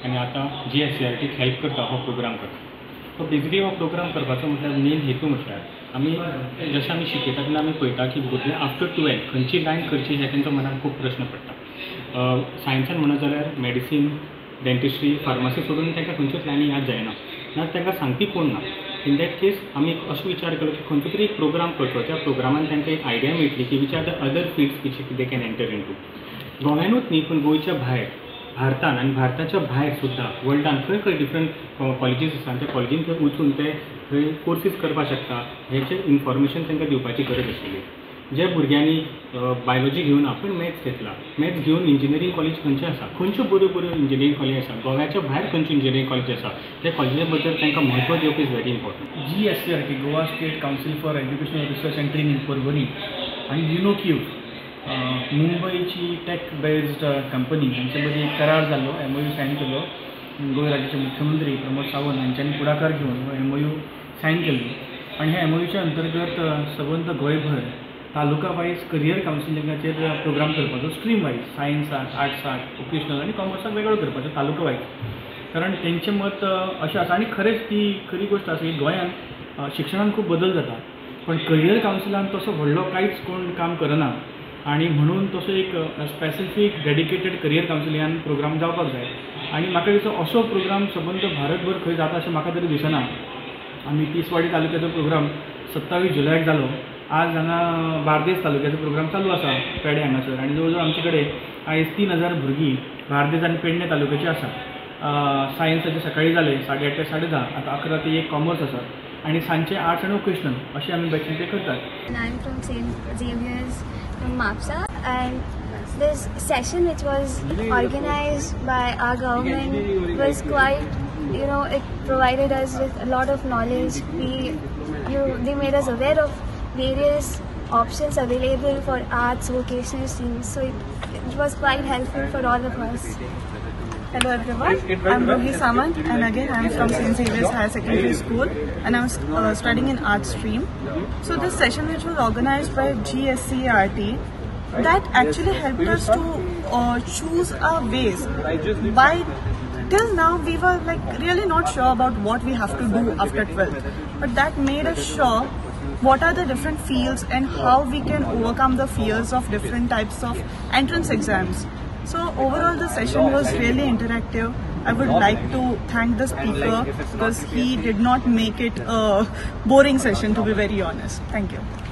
आनी आतां GSCRT help करता हो प्रोग्राम करता. सो बेजिकली हो प्रोग्राम करपाचो म्हटल्यार मेन हेतू म्हटल्यार आमी जशें आमी शिकयता तेन्ना आमी पळयता की भुरगे आफ्टर 12 खंयची लायन करची हे तेंचो मनान खूब प्रश्न पडटा. सायन्सान म्हणत जाल्यार मेडिसीन, डेंटिस्ट्री, फार्मासी सोडून तांकां खंयच्योच लायनी याद जायना ना तांकां सांगपी कोण ना. इन दॅट केस आमी असो विचार केलो की खंयचो तरी एक प्रोग्राम करचो. त्या प्रोग्रामान तांकां एक आयडिया मेळटली की which are the other fields which they can enter into. गोव्यानूच न्ही पूण गोंयच्या भायर भारतान आनी भारताच्या भायर सुद्दां वर्ल्डान खंय खंय डिफरंट कॉलेजीस आसा त्या कॉलेजीन थंय वचून ते थंय कोर्सीस करपाक शकता हेचें इन्फॉर्मेशन तांकां दिवपाची गरज आशिल्ली. जे भुरग्यांनी बायोलॉजी घेवन आपण मॅथ्स घेतला, मॅथ्स घेवन इंजिनियरींग कॉलेज खंयचे आसा, खंयच्यो बऱ्यो बऱ्यो इंजिनियरींग कॉलेज आसा, गोव्याच्या भायर खंयच्यो इंजिनियरींग कॉलेज आसा, त्या कॉलेजी बद्दल तांकां म्हत्व दिवप is very important. GSCRT Goa state council for educational research and training Parbhani आणि युनोक्यू मुंबईची टेक बेस्ड कंपनी यांच्यामध्ये एक करार झालो, MOU साईन केलो. गोवा राज्याचे मुख्यमंत्री प्रमोद सावंत यांच्यानी पुढाकार घेऊन MOU साईन केलो आणि ह्या MOUच्या अंतर्गत सबंद गोंयभर तालुका वायज करियर काउन्सिलिंगाचेर प्रोग्राम करपाचो स्ट्रीम वायज सायन्साक, आर्ट्साक, वोकेशनल आणि कॉमर्साक वेगळो करपाचो तालुका वायज. कारण तेंचें मत अशें आसा आनी खरेंच ती खरी गोष्ट आसा की गोंयांत शिक्षणान खूब बदल जाता पण करियर काउन्सिलान तसो व्हडलो कांयच कोण काम करना आणि म्हणून तसो एक स्पेसिफीक डेडिकेटेड करियर काउन्सिलिंगान प्रोग्राम जावपाक जाय. आनी म्हाका दिसता असो प्रोग्राम सबंद भारतभर खंय जाता अशें म्हाका तरी दिसना. आमी तिसवाडी तालुक्याचो प्रोग्राम 27 जुलयाक जालो. आज हांगा बार्देस तालुक्याचो प्रोग्राम चालू आसा पेडे हांगासर आनी जवळ जवळ आमचे कडेन आयज 3000 भुरगीं बार्देस आनी पेडणे तालुक्याची आसा. सायन्साचे सकाळी जाले 8:30 ते 10:30, आता 11 ते 1 कॉमर्स आसा आणि सांजचे आर्ट्स आनी वोकेशनल अशें आमी बॅचीन ते करतात. I'm from St. Xavier's from MAPSA and this session which was organized by our government was quite, it provided us with a lot of knowledge. They made us aware of various options available for arts, vocational streams, so it was quite helpful for all of us. Hello everyone, I'm Ruhi Samant and again I'm from St. Xavier's Higher Secondary School and I'm studying in art stream. So this session which was organized by GSCRT that actually helped us to choose our ways. By till now we were really not sure about what we have to do after 12th, but that made us sure what are the different fields and how we can overcome the fears of different types of entrance exams. So overall the session was really interactive. I would like to thank the speaker because he did not make it a boring session, to be very honest. Thank you.